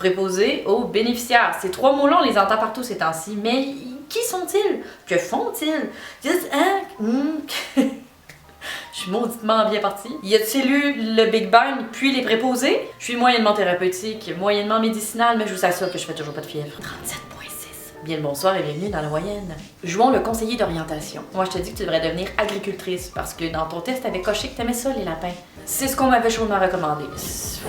Préposé aux bénéficiaires. Ces trois mots-là, on les entend partout ces temps-ci, mais qui sont-ils? Que font-ils? Juste, Je suis mauditement bien partie. Y a-t-il eu le Big Bang, puis les préposés? Je suis moyennement thérapeutique, moyennement médicinale, mais je vous assure que je fais toujours pas de fièvre. 37,6. Bien le bonsoir et bienvenue dans la moyenne. Jouons le conseiller d'orientation. Moi, je te dis que tu devrais devenir agricultrice, parce que dans ton test, t'avais coché que t'aimais ça, les lapins. C'est ce qu'on m'avait chaudement recommandé.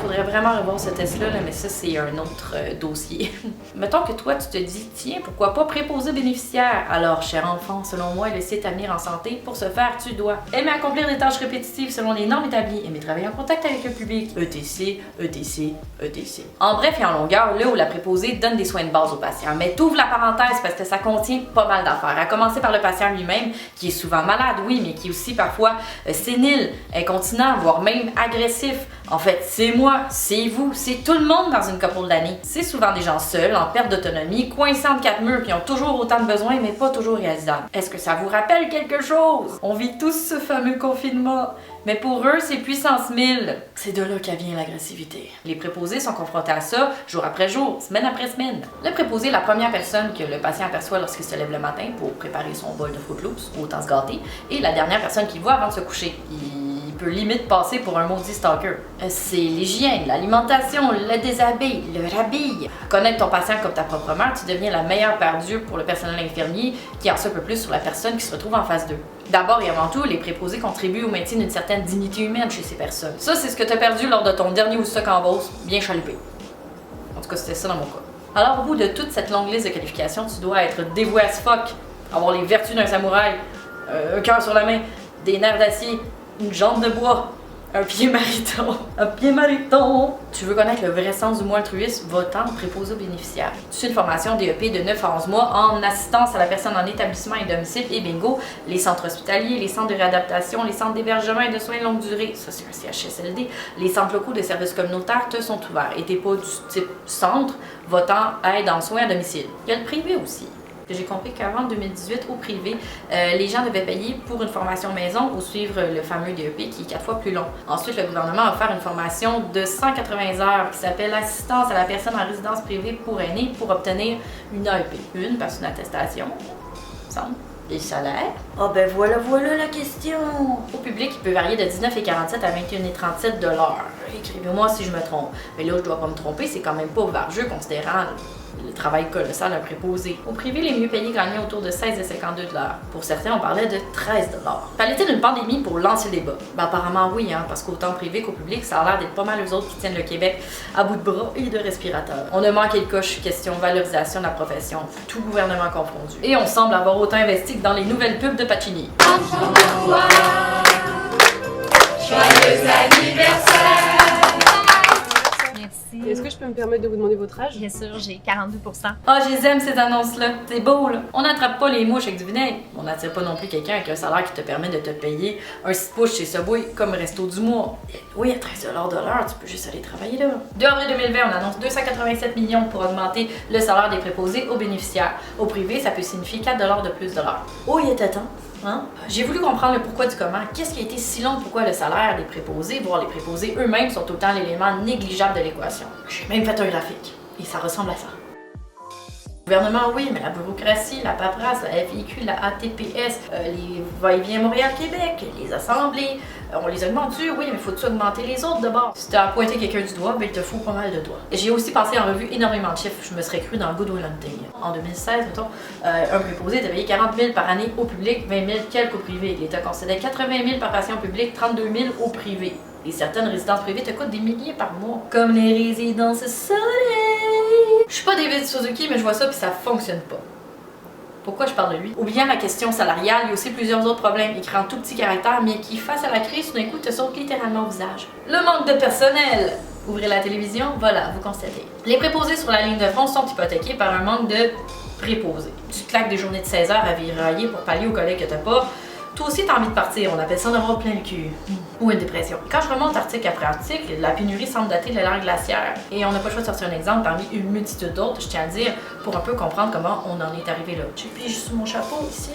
Faudrait vraiment revoir ce test-là, mais ça, c'est un autre dossier. Mettons que toi, tu te dis, tiens, pourquoi pas préposer bénéficiaire? Alors, cher enfant, selon moi, laisser t'amener en santé. Pour ce faire, tu dois aimer accomplir des tâches répétitives selon les normes établies, aimer travailler en contact avec le public, ETC, ETC, ETC. En bref et en longueur, là où la préposée donne des soins de base aux patients. Mais t'ouvres la parenthèse parce que ça contient pas mal d'affaires. À commencer par le patient lui-même, qui est souvent malade, oui, mais qui est aussi parfois sénile, incontinent, voire même agressif. En fait, c'est moi, c'est vous, c'est tout le monde dans une couple d'années. C'est souvent des gens seuls, en perte d'autonomie, coincés entre quatre murs, qui ont toujours autant de besoins, mais pas toujours réalisables. Est-ce que ça vous rappelle quelque chose? On vit tous ce fameux confinement. Mais pour eux, c'est puissance 1000. C'est de là qu'elle vient l'agressivité. Les préposés sont confrontés à ça jour après jour, semaine après semaine. Le préposé est la première personne que le patient aperçoit lorsqu'il se lève le matin pour préparer son bol de Fruit Loops, autant se gâter, et la dernière personne qu'il voit avant de se coucher. Il peut limite passer pour un maudit stalker. C'est l'hygiène, l'alimentation, le déshabille, le rhabille. Connaître ton patient comme ta propre mère, tu deviens la meilleure paire d'yeux pour le personnel infirmier qui en sait un peu plus sur la personne qui se retrouve en face d'eux. D'abord et avant tout, les préposés contribuent au maintien d'une certaine dignité humaine chez ces personnes. Ça, c'est ce que tu as perdu lors de ton dernier Woodstock en Beauce, bien chaloupé. En tout cas, c'était ça dans mon cas. Alors, au bout de toute cette longue liste de qualifications, tu dois être dévoué as fuck, avoir les vertus d'un samouraï, un cœur sur la main, des nerfs d'acier, une jambe de bois, un pied mariton. Un pied mariton! Tu veux connaître le vrai sens du mot altruiste? Va-t'en préposer aux bénéficiaires. Tu suis une formation DEP de 9 à 11 mois en assistance à la personne en établissement et domicile et bingo, les centres hospitaliers, les centres de réadaptation, les centres d'hébergement et de soins de longue durée, ça c'est un CHSLD, les centres locaux de services communautaires te sont ouverts. Et t'es pas du type centre, va-t'en aide en soins à domicile. Il y a le privé aussi. J'ai compris qu'avant 2018, au privé, les gens devaient payer pour une formation maison ou suivre le fameux DEP qui est 4 fois plus long. Ensuite, le gouvernement a offert une formation de 180 heures qui s'appelle Assistance à la personne en résidence privée pour aînés pour obtenir une AEP. Une, parce qu'une attestation, semble. Et le salaire? Ah ben voilà la question! Au public, il peut varier de 19,47 à 21,37 $. Écrivez-moi si je me trompe. Mais là, je dois pas me tromper, c'est quand même pas ouvergeux considérant le travail colossal d'un préposé. Au privé, les mieux payés gagnaient autour de 16,52 $. Pour certains, on parlait de 13 $. Fallait-il une pandémie pour lancer le débat? Ben apparemment oui, parce qu'autant privé qu'au public, ça a l'air d'être pas mal eux autres qui tiennent le Québec à bout de bras et de respirateurs. On a manqué le coche, question valorisation de la profession, tout gouvernement confondu. Et on semble avoir autant investi que dans les nouvelles pubs de Pacini. Joyeux anniversaire! Merci. Est-ce que je peux me permettre de vous demander votre âge? Bien sûr, j'ai 42%. Ah, je les aime ces annonces-là. C'est beau, là. On n'attrape pas les mouches avec du vinaigre. On n'attire pas non plus quelqu'un avec un salaire qui te permet de te payer un 6 pouces chez Subway comme resto du mois. Oui, à 13 $ de l'heure, tu peux juste aller travailler là. 2 avril 2020, on annonce 287 millions pour augmenter le salaire des préposés aux bénéficiaires. Au privé, ça peut signifier 4 $ de plus de l'heure. Oh, il était temps. Hein? J'ai voulu comprendre le pourquoi du comment. Qu'est-ce qui a été si long? Pourquoi le salaire des préposés, voire les préposés eux-mêmes, sont autant l'élément négligeable de l'équation? J'ai même fait un graphique. Et ça ressemble à ça. Le gouvernement, oui, mais la bureaucratie, la paperasse, la FIQ, la ATPS, les va-et-vient Montréal-Québec, les assemblées, on les augmente-tu? Oui, mais faut-tu augmenter les autres d'abord? Si t'as pointé quelqu'un du doigt, ben il te faut pas mal de doigts. J'ai aussi passé en revue énormément de chiffres, je me serais cru dans le Good Will Hunting. En 2016, mettons, un préposé était payé 40 000 par année au public, 20 000 quelques au privé. L'État concédait 80 000 par patient au public, 32 000 au privé. Et certaines résidences privées te coûtent des milliers par mois. Comme les résidences soleil. Je suis pas David Suzuki, mais je vois ça puis ça fonctionne pas. Pourquoi je parle de lui? Oubliant la question salariale, il y a aussi plusieurs autres problèmes écrits en tout petit caractère, mais qui, face à la crise, tout d'un coup, te sautent littéralement au visage. Le manque de personnel! Ouvrez la télévision, voilà, vous constatez. Les préposés sur la ligne de front sont hypothéqués par un manque de préposés. Tu claques des journées de 16 heures à virailler pour pallier aux collègues que t'as pas. Toi aussi, t'as envie de partir, on appelle ça en avoir plein le cul. Ou une dépression. Quand je remonte article après article, la pénurie semble dater de l'ère glaciaire. Et on n'a pas le choix de sortir un exemple parmi une multitude d'autres, je tiens à dire, pour un peu comprendre comment on en est arrivé là. J'ai pige sous mon chapeau ici.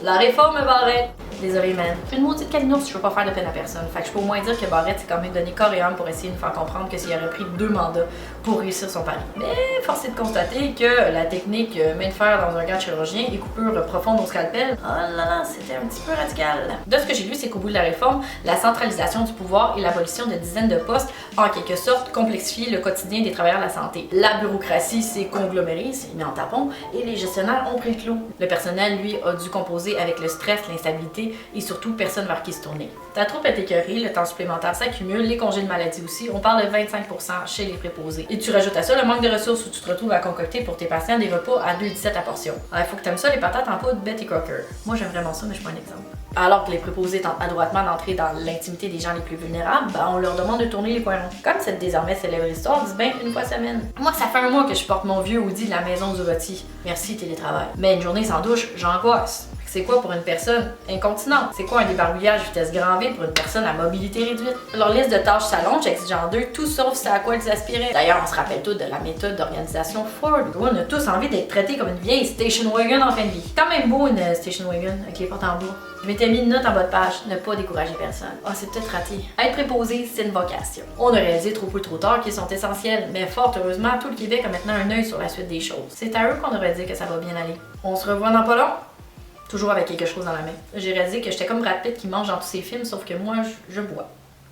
La réforme Barrette. Désolé, man. Je suis une maudite calinours si je veux pas faire de peine à personne. Fait que je peux au moins dire que Barrette s'est quand même donné corps et âme pour essayer de nous faire comprendre que s'il aurait pris 2 mandats pour réussir son pari. Mais force est de constater que la technique main de fer dans un gant de chirurgien et coupure profonde au scalpel, oh là là, c'était un petit peu radical. De ce que j'ai lu, c'est qu'au bout de la réforme, la centralisation du pouvoir et l'abolition de dizaines de postes ont en quelque sorte complexifié le quotidien des travailleurs de la santé. La bureaucratie s'est conglomérée, s'est mis en tapon, et les gestionnaires ont pris le clou. Le personnel, lui, a dû composer avec le stress, l'instabilité et surtout personne vers qui se tourner. Ta troupe est écœurée, le temps supplémentaire s'accumule, les congés de maladie aussi, on parle de 25% chez les préposés. Et tu rajoutes à ça le manque de ressources où tu te retrouves à concocter pour tes patients des repas à 2,17 à portion. Il faut que t'aimes ça les patates en poudre Betty Crocker. Moi j'aime vraiment ça, mais je suis pas un exemple. Alors que les préposés tentent adroitement d'entrer dans l'intimité des gens les plus vulnérables, on leur demande de tourner les coins ronds. Comme cette désormais célèbre histoire dit bien une fois semaine. Moi ça fait un mois que je porte mon vieux Audi de la maison du rôti. Merci télétravail. Mais une journée sans douche, j'angoisse. C'est quoi pour une personne incontinente? C'est quoi un débarbouillage vitesse grand V pour une personne à mobilité réduite? Leur liste de tâches s'allonge, exigeant d'eux tout sauf ce à quoi ils aspiraient. D'ailleurs, on se rappelle tous de la méthode d'organisation Ford. On a tous envie d'être traités comme une vieille station wagon en fin de vie. Quand même beau une station wagon avec les portes en bois. Je m'étais mis une note en bas de page, ne pas décourager personne. C'est peut-être raté. Être préposé, c'est une vocation. On a réalisé trop peu trop tard qu'ils sont essentiels, mais fort heureusement, tout le Québec a maintenant un œil sur la suite des choses. C'est à eux qu'on devrait dire que ça va bien aller. On se revoit dans pas long. Toujours avec quelque chose dans la main. J'ai réalisé que j'étais comme Brad Pitt qui mange dans tous ses films, sauf que moi, je bois.